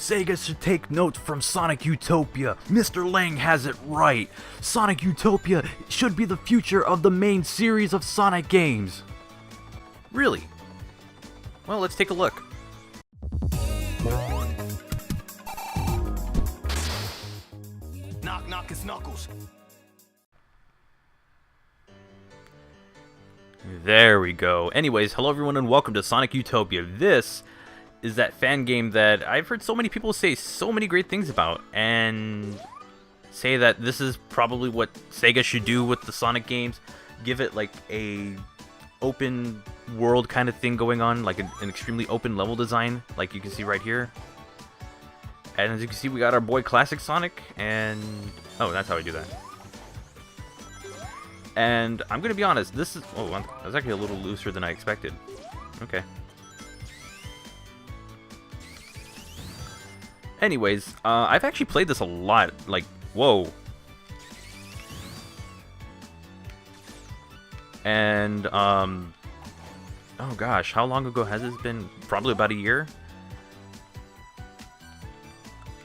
Sega should take notes from Sonic Utopia. Mr. Lang has it right. Sonic Utopia should be the future of the main series of Sonic games. Really? Well, let's take a look. Knock, knock, it's Knuckles. There we go. Anyways, hello everyone and welcome to Sonic Utopia. This is that fan game that I've heard so many people say so many great things about, and say that this is probably what Sega should do with the Sonic games. Give it like a open world kind of thing going on, like an extremely open level design, like you can see right here. And as you can see, we got our boy Classic Sonic, and oh, that's how I do that. And I'm gonna be honest, this is that's actually a little looser than I expected. Okay. Anyways, I've actually played this a lot. Like, whoa. And oh gosh, how long ago has this been? Probably about a year.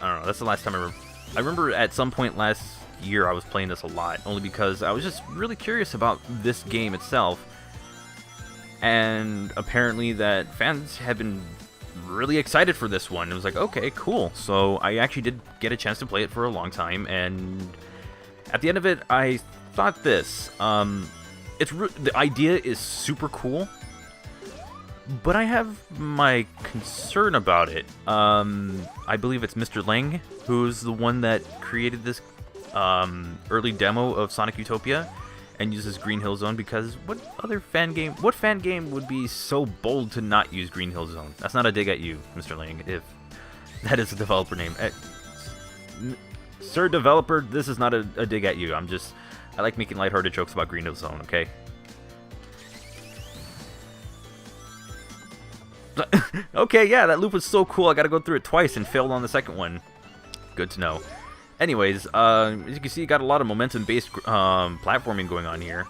I don't know. That's the last time I remember at some point last year I was playing this a lot, only because I was just really curious about this game itself, and apparently that fans had been really excited for this one. It was like, okay, cool. So I actually did get a chance to play it for a long time, and at the end of it I thought this, the idea is super cool, but I have my concern about it. I believe it's Mr. Lang who's the one that created this early demo of Sonic Utopia and uses Green Hill Zone, because what fan game would be so bold to not use Green Hill Zone? That's not a dig at you, Mr. Lang, if that is a developer name. Sir developer, this is not a dig at you. I like making lighthearted jokes about Green Hill Zone, okay? Okay, yeah, that loop was so cool. I gotta go through it twice and failed on the second one. Good to know. Anyways, as you can see, you got a lot of momentum-based platforming going on here.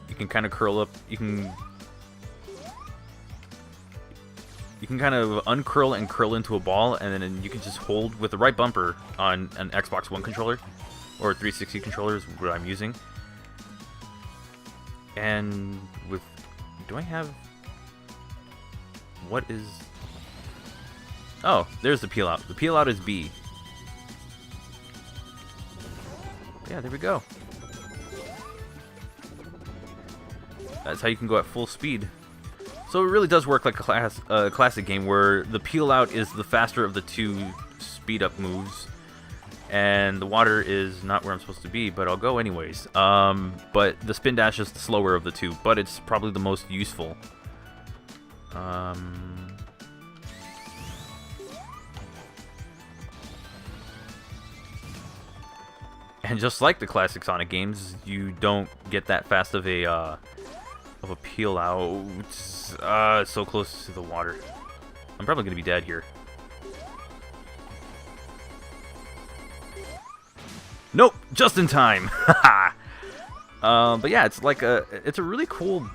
You can kind of curl up. You can kind of uncurl and curl into a ball, and then you can just hold with the right bumper on an Xbox One controller or 360 controller is what I'm using. And with, do I have? What is? Oh, there's the peel out. The peel out is B. Yeah, there we go. That's how you can go at full speed. So it really does work like a classic game, where the peel out is the faster of the two speed up moves, and the water is not where I'm supposed to be, but I'll go anyways. But the spin dash is the slower of the two, but it's probably the most useful. And just like the classic Sonic games, you don't get that fast of a peel out. So close to the water. I'm probably gonna be dead here. Nope, just in time. But yeah, it's a really cool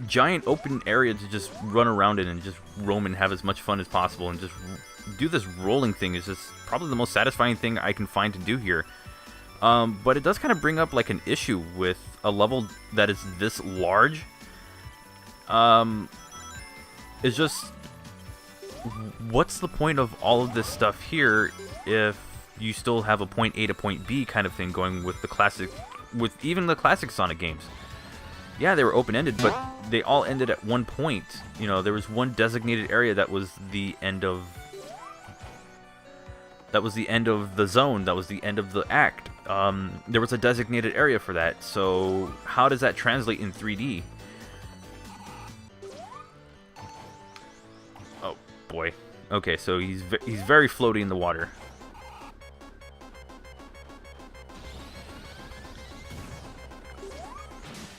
giant open area to just run around in and just roam and have as much fun as possible, and just do this rolling thing is just probably the most satisfying thing I can find to do here. But it does kind of bring up like an issue with a level that is this large. It's just, what's the point of all of this stuff here if you still have a point A to point B kind of thing going with even the classic Sonic games? Yeah, they were open-ended, but they all ended at one point. You know, there was one designated area that was the end of the zone, that was the end of the act. There was a designated area for that, so how does that translate in 3D? Oh boy. Okay, so he's very floaty in the water.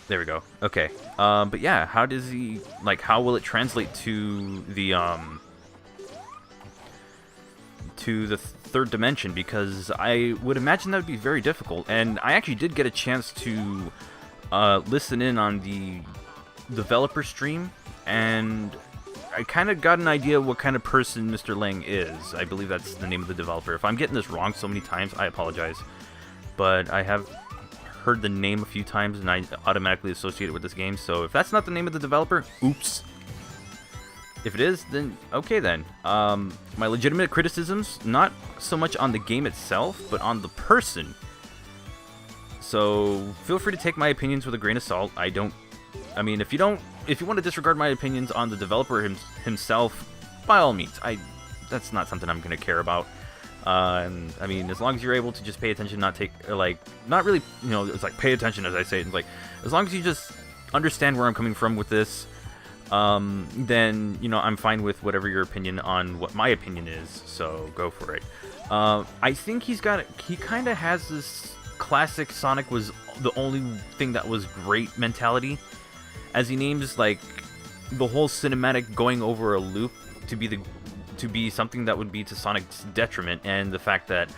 There we go. Okay. But yeah, how does he, like, how will it translate to the third dimension? Because I would imagine that would be very difficult. And I actually did get a chance to listen in on the developer stream, and I kind of got an idea what kind of person Mr. Lang is. I believe that's the name of the developer. If I'm getting this wrong so many times, I apologize. But I have heard the name a few times, and I automatically associate it with this game. So if that's not the name of the developer, oops. If it is, then okay then. My legitimate criticisms, not so much on the game itself, but on the person. So feel free to take my opinions with a grain of salt. I mean, if you want to disregard my opinions on the developer himself, by all means. That's not something I'm gonna care about. I mean, as long as you're able to just pay attention, not really, it's like pay attention as I say it. It's like, as long as you just understand where I'm coming from with this, then, I'm fine with whatever your opinion on what my opinion is, so go for it. I think he kind of has this classic Sonic was the only thing that was great mentality, as he names, like, the whole cinematic going over a loop to be something that would be to Sonic's detriment, and the fact that,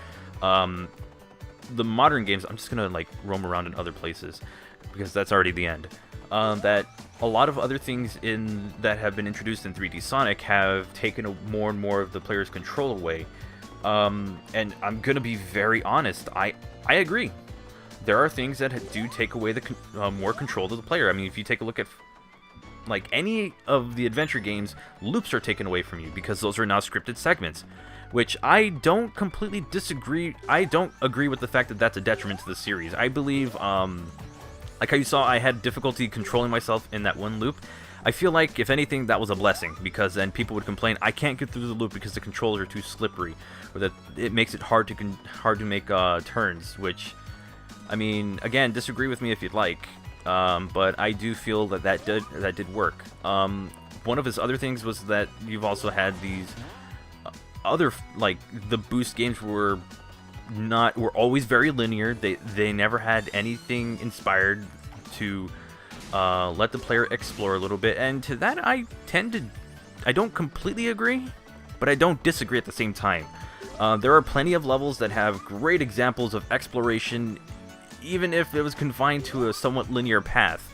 the modern games, I'm just gonna, like, roam around in other places, because that's already the end. That a lot of other things that have been introduced in 3D Sonic have taken more and more of the player's control away. And I'm gonna be very honest, I agree. There are things that do take away the more control to the player. I mean, if you take a look at like any of the adventure games, loops are taken away from you because those are now scripted segments, which I don't completely disagree. I don't agree with the fact that that's a detriment to the series. I believe, like how you saw, I had difficulty controlling myself in that one loop. I feel like, if anything, that was a blessing, because then people would complain, I can't get through the loop because the controls are too slippery, or that it makes it hard to make turns, which, I mean, again, disagree with me if you'd like, but I do feel that did work. One of his other things was that you've also had these other, like, the boost games were always very linear. They never had anything inspired to let the player explore a little bit, and to that I don't completely agree, but I don't disagree at the same time. There are plenty of levels that have great examples of exploration, even if it was confined to a somewhat linear path.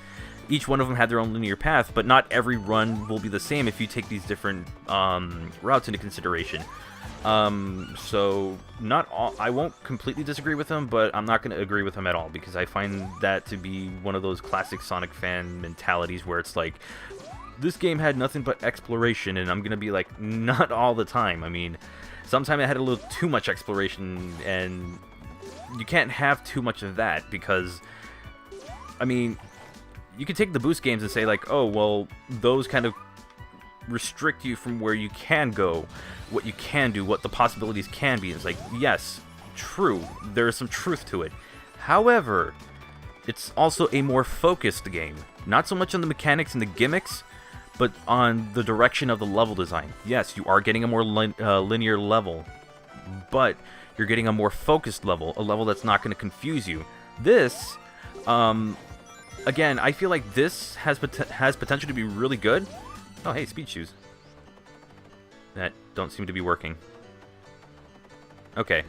Each one of them had their own linear path, but not every run will be the same if you take these different routes into consideration. So not all, I won't completely disagree with him, but I'm not going to agree with him at all, because I find that to be one of those classic Sonic fan mentalities where it's like, this game had nothing but exploration, and I'm going to be like, not all the time. I mean, sometimes it had a little too much exploration, and you can't have too much of that, because, I mean, you could take the boost games and say like, oh, well, those kind of restrict you from where you can go, what you can do, what the possibilities can be. It's like, yes, true, there is some truth to it. However, it's also a more focused game. Not so much on the mechanics and the gimmicks, but on the direction of the level design. Yes, you are getting a more linear level, but you're getting a more focused level, a level that's not going to confuse you. This, again, I feel like this has potential to be really good. Oh, hey, speed shoes. That don't seem to be working. Okay,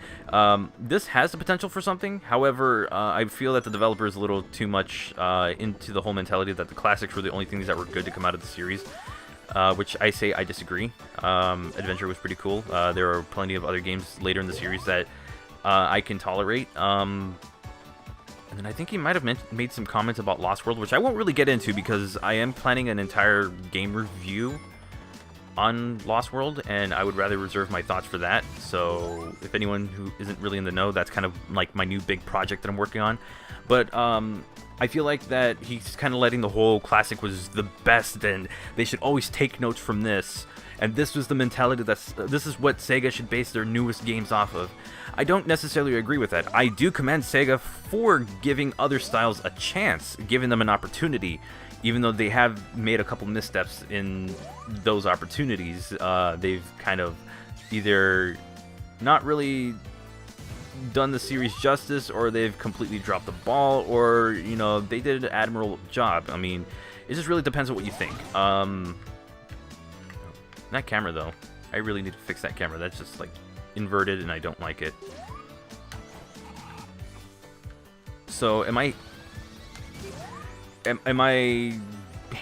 this has the potential for something. However, I feel that the developer is a little too much into the whole mentality that the classics were the only things that were good to come out of the series, which I disagree. Adventure was pretty cool. There are plenty of other games later in the series that I can tolerate. And then I think he might have made some comments about Lost World, which I won't really get into because I am planning an entire game review on Lost World, and I would rather reserve my thoughts for that. So if anyone who isn't really in the know, that's kind of like my new big project that I'm working on. But I feel like that he's kind of letting the whole classic was the best, and they should always take notes from this. And this was the mentality this is what Sega should base their newest games off of. I don't necessarily agree with that. I do commend Sega for giving other styles a chance, giving them an opportunity, even though they have made a couple missteps in those opportunities. They've kind of either not really done the series justice, or they've completely dropped the ball, or, you know, they did an admirable job. I mean, it just really depends on what you think. That camera, though, I really need to fix that camera. That's just, like, inverted, and I don't like it. So, am I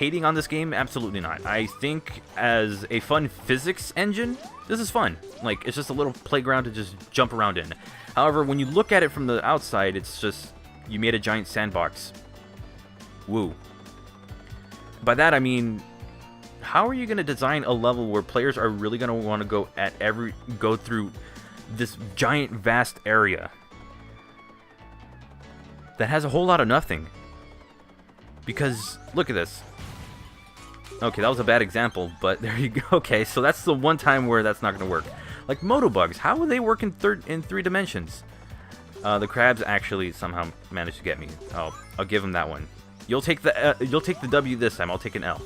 hating on this game? Absolutely not. I think as a fun physics engine, this is fun. Like, it's just a little playground to just jump around in. However, when you look at it from the outside, it's just, you made a giant sandbox. Woo. By that, I mean, how are you going to design a level where players are really going to want to go through this giant, vast area that has a whole lot of nothing? Because, look at this. Okay, that was a bad example, but there you go. Okay, so that's the one time where that's not going to work. Like Motobugs, how will they work in 3 dimensions? The crabs actually somehow managed to get me. I'll give them that one. You'll take the W this time. I'll take an L.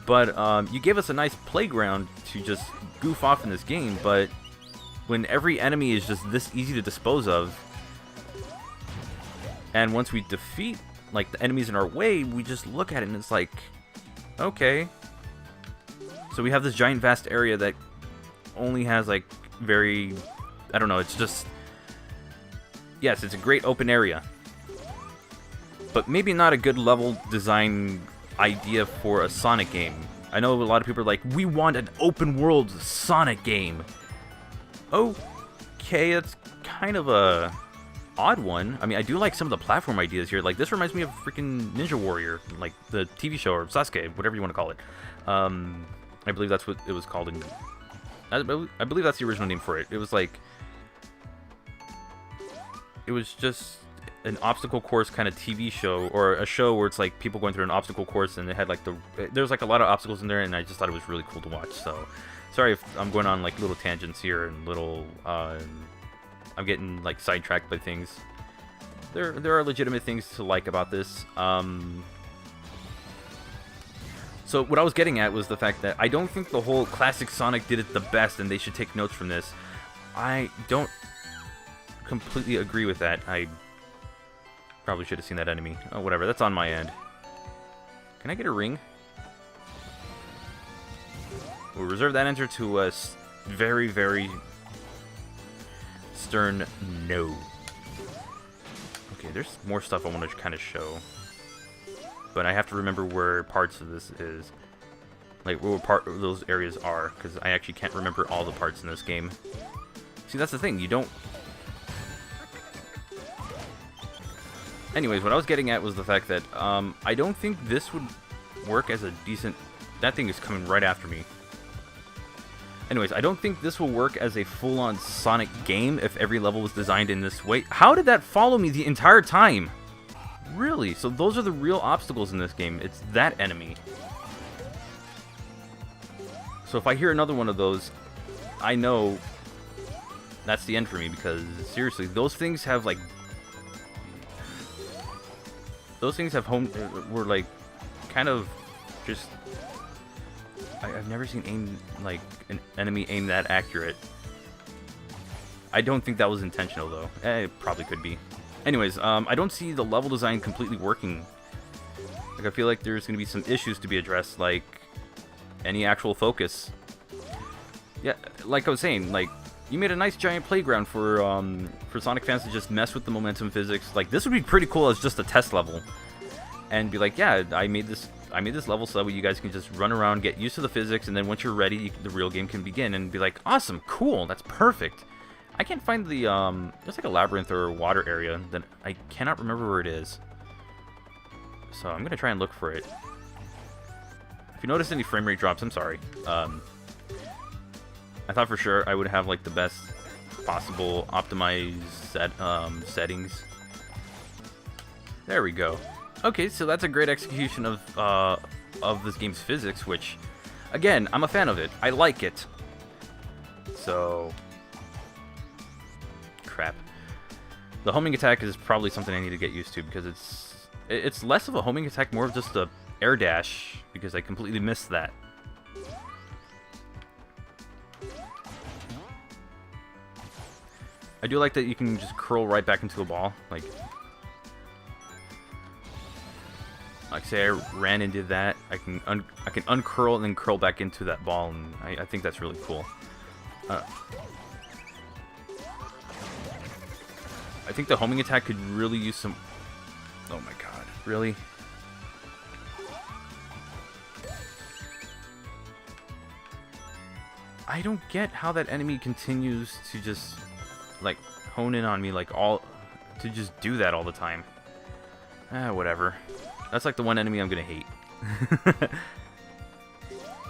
But you gave us a nice playground to just goof off in this game, but when every enemy is just this easy to dispose of, and once we defeat like the enemies in our way, we just look at it and it's like, okay. So we have this giant vast area that only has like very, I don't know, it's just, yes, it's a great open area, but maybe not a good level design idea for a Sonic game. I know a lot of people are like, we want an open world Sonic game. Okay, it's kind of a odd one. I mean, I do like some of the platform ideas here. Like, this reminds me of freaking Ninja Warrior, like the TV show, or Sasuke, whatever you want to call it. I believe that's what it was called in... I believe that's the original name for it. It was like... It was just an obstacle course kind of TV show, or a show where it's like people going through an obstacle course, and it had like there's like a lot of obstacles in there, and I just thought it was really cool to watch. So, sorry if I'm going on like little tangents here and little... I'm getting like sidetracked by things. There are legitimate things to like about this. So what I was getting at was the fact that I don't think the whole classic Sonic did it the best, and they should take notes from this. I don't completely agree with that. I probably should have seen that enemy. Oh, whatever. That's on my end. Can I get a ring? We'll reserve that answer to a very, very stern no. Okay, there's more stuff I want to kind of show, but I have to remember where parts of this is, like where part of those areas are, because I actually can't remember all the parts in this game. See, that's the thing, you don't... Anyways, what I was getting at was the fact that I don't think this would work as a decent... That thing is coming right after me. Anyways, I don't think this will work as a full-on Sonic game if every level was designed in this way. How did that follow me the entire time? Really? So those are the real obstacles in this game. It's that enemy. So if I hear another one of those, I know that's the end for me, because seriously, those things have like... Those things have were like kind of just... I've never seen an enemy aim that accurate. I don't think that was intentional, though. It probably could be. Anyways, I don't see the level design completely working. Like, I feel like there's going to be some issues to be addressed, like any actual focus. Yeah, like I was saying, like, you made a nice giant playground for Sonic fans to just mess with the momentum physics. Like, this would be pretty cool as just a test level. And be like, yeah, I made this level so that way you guys can just run around, get used to the physics, and then once you're ready, the real game can begin. And be like, awesome, cool, that's perfect. I can't find the, there's like a labyrinth or water area that I cannot remember where it is. So I'm going to try and look for it. If you notice any frame rate drops, I'm sorry. I thought for sure I would have like the best possible optimized settings. There we go. Okay, so that's a great execution of this game's physics, which, again, I'm a fan of it. I like it. So, crap. The homing attack is probably something I need to get used to, because it's less of a homing attack, more of just a air dash, because I completely missed that. I do like that you can just curl right back into a ball, like say I ran and did that, I can uncurl and then curl back into that ball, and I think that's really cool. I think the homing attack could really use some... Oh my god. Really? I don't get how that enemy continues to just, like, hone in on me, like, to just do that all the time. Whatever. That's like the one enemy I'm gonna hate.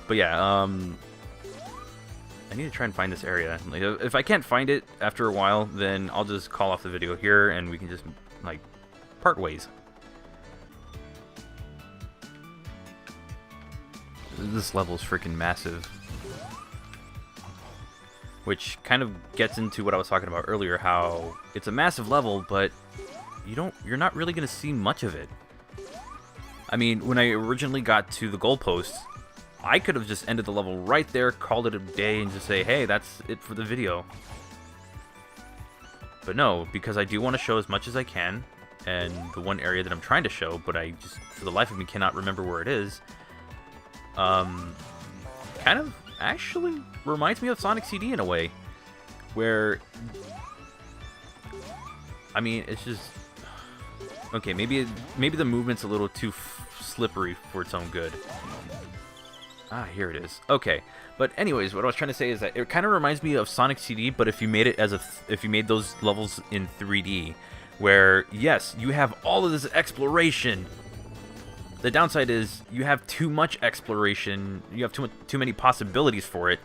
But yeah, I need to try and find this area. Like, if I can't find it after a while, then I'll just call off the video here, and we can just, like, part ways. This level is freaking massive. Which kind of gets into what I was talking about earlier, how it's a massive level, but you're not really going to see much of it. I mean, when I originally got to the goalpost, I could have just ended the level right there, called it a day, and just say, hey, that's it for the video. But no, because I do want to show as much as I can, and the one area that I'm trying to show, but I just, for the life of me, cannot remember where it is, kind of actually reminds me of Sonic CD in a way, where, I mean, it's just, okay, maybe the movement's a little too slippery for its own good. Here it is. Okay, but anyways, what I was trying to say is that it kind of reminds me of Sonic CD, but if you made it if you made those levels in 3D, where yes, you have all of this exploration. The downside is you have too much exploration. You have too many possibilities for it.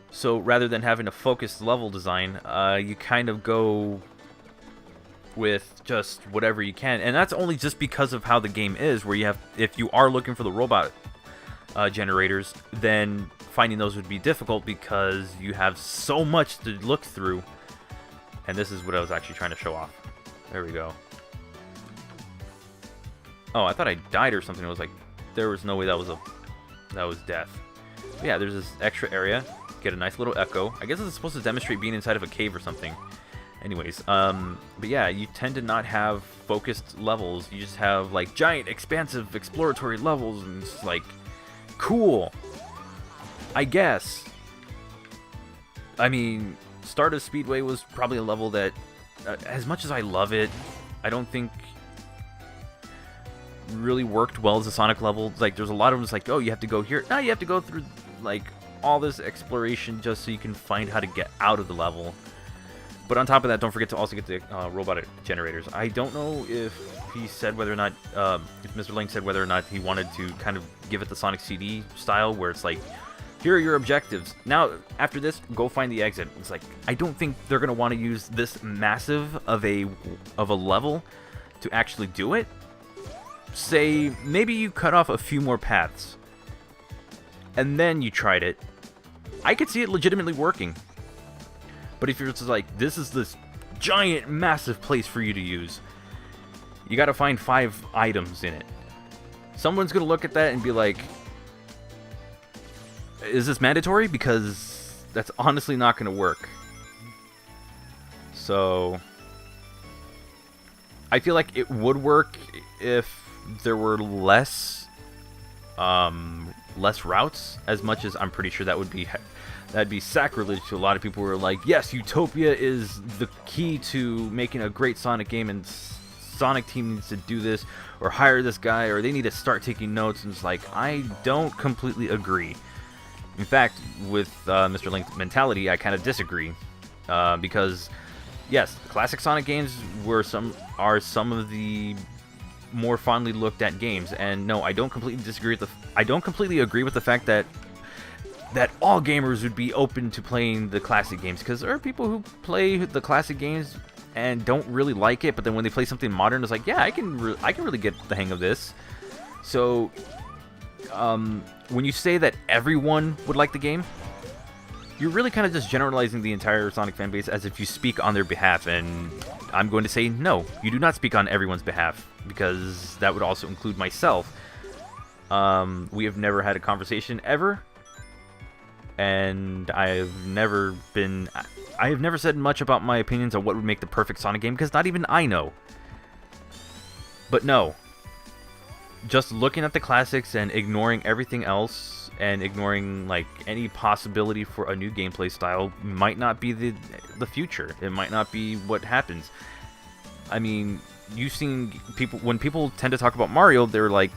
So rather than having a focused level design, you kind of go with just whatever you can, and that's only just because of how the game is. Where you have, if you are looking for the robot generators, then finding those would be difficult because you have so much to look through. And this is what I was actually trying to show off. There we go. Oh, I thought I died or something. I was like, there was no way that was death. But yeah, there's this extra area. Get a nice little echo. I guess it's supposed to demonstrate being inside of a cave or something. Anyways, but yeah, you tend to not have focused levels. You just have like giant, expansive, exploratory levels, and it's like, cool, I guess. I mean, Stardust Speedway was probably a level that, as much as I love it, I don't think really worked well as a Sonic level. Like, there's a lot of them, it's like, oh, you have to go here. Now you have to go through, like, all this exploration just so you can find how to get out of the level. But on top of that, don't forget to also get the robot generators. I don't know if he said whether or not, if Mr. Link said whether or not he wanted to kind of give it the Sonic CD style, where it's like, here are your objectives. Now, after this, go find the exit. It's like, I don't think they're going to want to use this massive of a level to actually do it. Say, maybe you cut off a few more paths, and then you tried it. I could see it legitimately working. But if you're just like, this is this giant, massive place for you to use, you gotta find 5 items in it. Someone's gonna look at that and be like, is this mandatory? Because that's honestly not gonna work. So, I feel like it would work if there were less routes, as much as I'm pretty sure that'd be sacrilege to a lot of people who are like, yes, Utopia is the key to making a great Sonic game, and Sonic team needs to do this, or hire this guy, or they need to start taking notes. And it's like, I don't completely agree. In fact, with Mr. Link's mentality, I kind of disagree, because yes, classic Sonic games are some of the more fondly looked at games, and no, I don't completely agree with the fact that all gamers would be open to playing the classic games, because there are people who play the classic games and don't really like it, but then when they play something modern, it's like, yeah, I can really get the hang of this. So, when you say that everyone would like the game, you're really kind of just generalizing the entire Sonic fan base as if you speak on their behalf, and I'm going to say, no, you do not speak on everyone's behalf, because that would also include myself. We have never had a conversation ever, and I have never said much about my opinions on what would make the perfect Sonic game, because not even I know. But no, just looking at the classics and ignoring everything else, and ignoring like any possibility for a new gameplay style, might not be the future. It might not be what happens. I mean, you've seen people, when people tend to talk about Mario, they're like,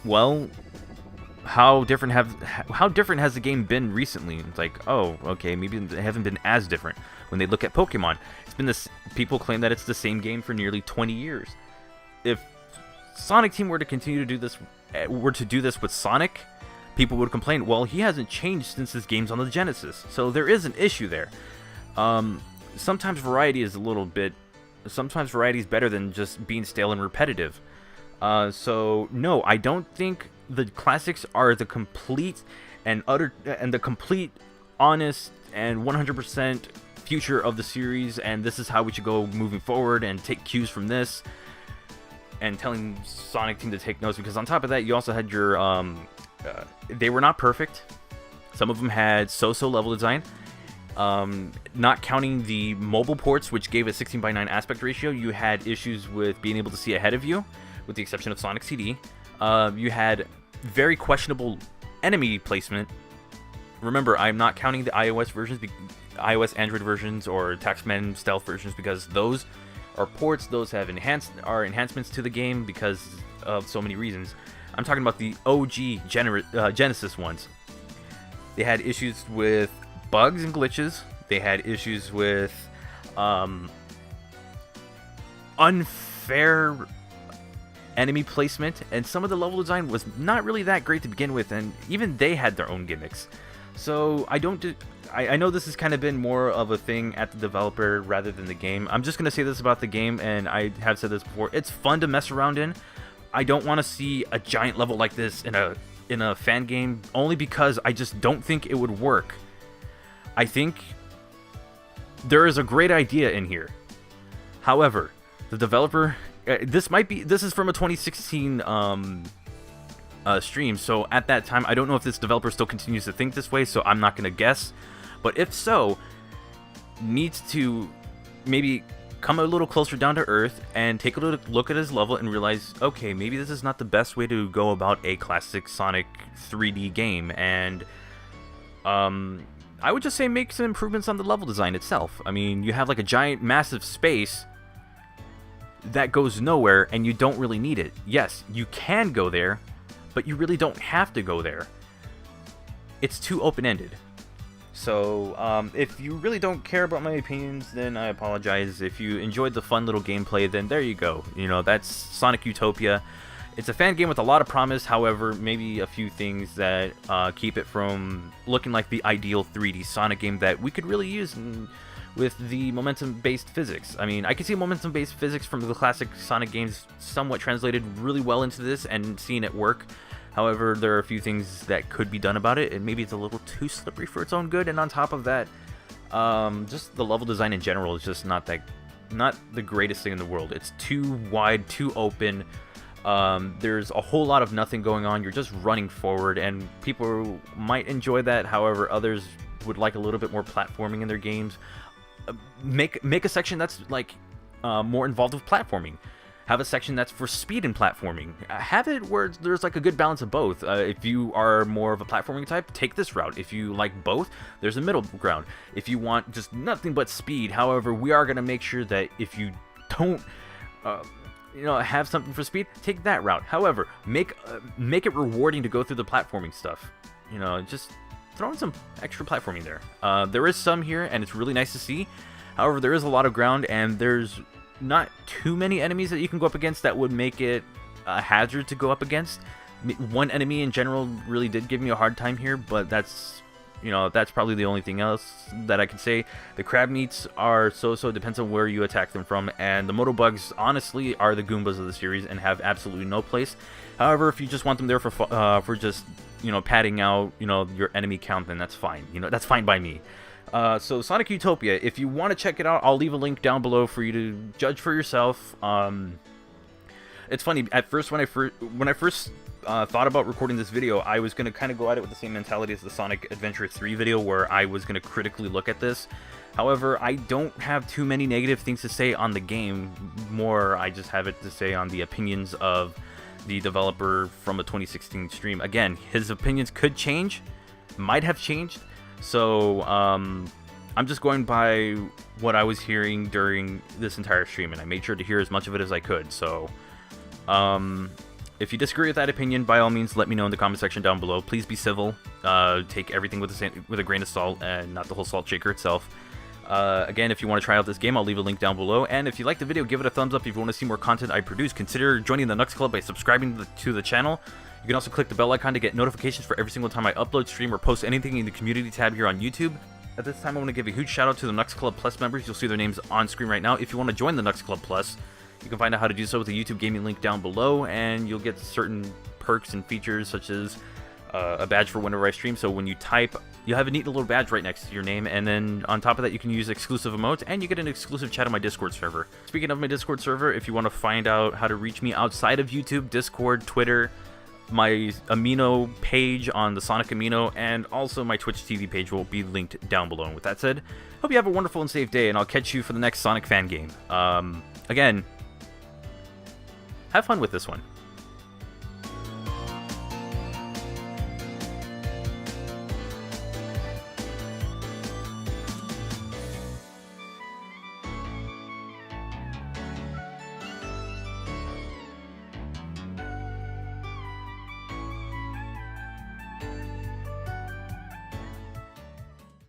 well, how different has the game been recently? It's like, oh, okay, maybe they haven't been as different. When they look at Pokemon, it's been this. People claim that it's the same game for nearly 20 years. If Sonic Team were to continue to do this, with Sonic, people would complain, well, he hasn't changed since his game's on the Genesis. So there is an issue there. Sometimes variety is better than just being stale and repetitive. So no, I don't think the classics are the complete and honest and 100% future of the series, and this is how we should go moving forward and take cues from this, and telling Sonic Team to take notes, because on top of that, you also had your they were not perfect. Some of them had so-so level design. Not counting the mobile ports, which gave a 16:9 aspect ratio, you had issues with being able to see ahead of you, with the exception of Sonic CD. You had very questionable enemy placement. Remember, I'm not counting the iOS versions, iOS Android versions, or Taxman stealth versions, because those are ports. Those have enhancements to the game because of so many reasons. I'm talking about the OG Genesis ones. They had issues with bugs and glitches. They had issues with unfair enemy placement, and some of the level design was not really that great to begin with, and even they had their own gimmicks. So I know this has kind of been more of a thing at the developer rather than the game. I'm just going to say this about the game, and I have said this before. It's fun to mess around in. I don't want to see a giant level like this in a fan game, only because I just don't think it would work. I think there is a great idea in here. However, the developer, this is from a 2016 stream, so at that time, I don't know if this developer still continues to think this way, so I'm not going to guess. But if so, needs to maybe come a little closer down to earth and take a look at his level and realize, okay, maybe this is not the best way to go about a classic Sonic 3D game. And I would just say make some improvements on the level design itself. I mean, you have like a giant, massive space that goes nowhere, and you don't really need it. Yes, you can go there, but you really don't have to go there. It's too open-ended. So, if you really don't care about my opinions, then I apologize. If you enjoyed the fun little gameplay, then there you go. You know, that's Sonic Utopia. It's a fan game with a lot of promise, however, maybe a few things that keep it from looking like the ideal 3D Sonic game that we could really use with the momentum-based physics. I mean, I can see momentum-based physics from the classic Sonic games somewhat translated really well into this and seeing it work. However, there are a few things that could be done about it, and maybe it's a little too slippery for its own good. And on top of that, just the level design in general is just not the greatest thing in the world. It's too wide, too open. There's a whole lot of nothing going on. You're just running forward, and people might enjoy that. However, others would like a little bit more platforming in their games. Make a section that's like more involved with platforming. Have a section that's for speed and platforming. Have it where there's like a good balance of both. If you are more of a platforming type, take this route. If you like both, there's a middle ground. If you want just nothing but speed, however, we are going to make sure that if you don't have something for speed, take that route. However, make it rewarding to go through the platforming stuff. Just throw in some extra platforming there. There is some here, and it's really nice to see. However, there is a lot of ground, and there's not too many enemies that you can go up against that would make it a hazard to go up against. One enemy in general really did give me a hard time here, but that's probably the only thing else that I can say. The crab meats are so-so, depends on where you attack them from, and the moto bugs honestly are the Goombas of the series and have absolutely no place. However, if you just want them there for just padding out your enemy count, then that's fine. That's fine by me. So Sonic Utopia, if you want to check it out, I'll leave a link down below for you to judge for yourself. It's funny, at first when I first thought about recording this video, I was going to kind of go at it with the same mentality as the Sonic Adventure 3 video, where I was going to critically look at this. However, I don't have too many negative things to say on the game. More, I just have it to say on the opinions of the developer from a 2016 stream. Again, his opinions could change, might have changed. So, I'm just going by what I was hearing during this entire stream, and I made sure to hear as much of it as I could. So, if you disagree with that opinion, by all means, let me know in the comment section down below. Please be civil. Take everything with a grain of salt, and not the whole salt shaker itself. Again, if you want to try out this game, I'll leave a link down below. And if you like the video, give it a thumbs up. If you want to see more content I produce, consider joining the Knux Club by subscribing to the channel. You can also click the bell icon to get notifications for every single time I upload, stream, or post anything in the community tab here on YouTube. At this time, I want to give a huge shout out to the Knux Club Plus members. You'll see their names on screen right now. If you want to join the Knux Club Plus, you can find out how to do so with the YouTube gaming link down below, and you'll get certain perks and features such as a badge for whenever I stream. So when you type, you'll have a neat little badge right next to your name, and then on top of that, you can use exclusive emotes, and you get an exclusive chat on my Discord server. Speaking of my Discord server, if you want to find out how to reach me outside of YouTube, Discord, Twitter, my Amino page on the Sonic Amino, and also my Twitch TV page will be linked down below. And with that said, hope you have a wonderful and safe day, and I'll catch you for the next Sonic fan game. Again, have fun with this one.